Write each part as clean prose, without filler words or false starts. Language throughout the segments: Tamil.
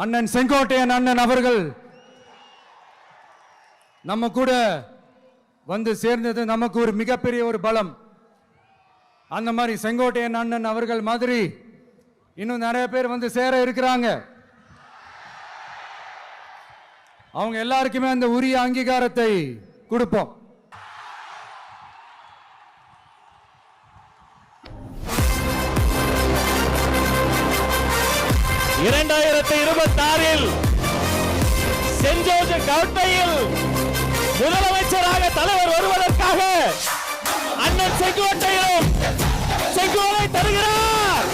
அண்ணன் செங்கோட்டையன் அண்ணன் அவர்கள் நம்ம கூட வந்து சேர்ந்தது நமக்கு ஒரு மிகப்பெரிய ஒரு பலம். அந்த மாதிரி செங்கோட்டையன் அண்ணன் அவர்கள் மாதிரி இன்னும் நிறைய பேர் வந்து சேர இருக்கிறாங்க. அவங்க எல்லாருக்குமே அந்த உரிய அங்கீகாரத்தை கொடுப்போம். செஞ்சோஜ கோட்டையில் முதலமைச்சராக தலைவர் வருவதற்காக அண்ணன் செங்கோட்டையிலும் செங்கோலை தருகிறார்.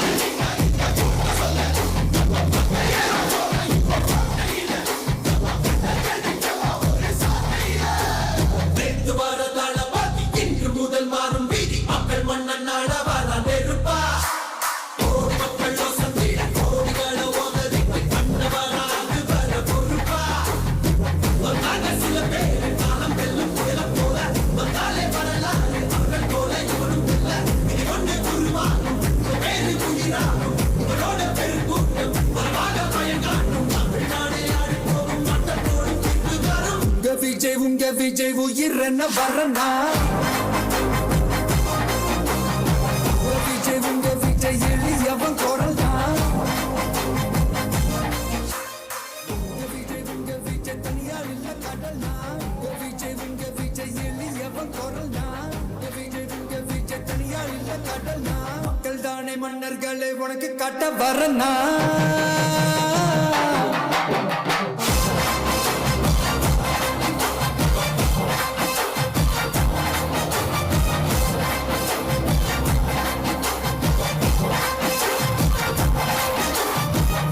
முதல் மாறும் வீதி மக்கள் மன்னன் நாடவார நெருப்பா உங்க விஜய் உயிர் என்ன வரனா விஜய் உங்க விஜய் எளியவன் குரல் தான் விஜய் உங்க விஜய் தனியார் இல்ல கடல் தான் விஜய் உங்க விஜய் எளியவன் குரல் தான் விஜய் உங்க விஜய் தனியார் இல்ல கடல் தான் மக்கள் தானே மன்னர்களே உனக்கு கட்ட வரனா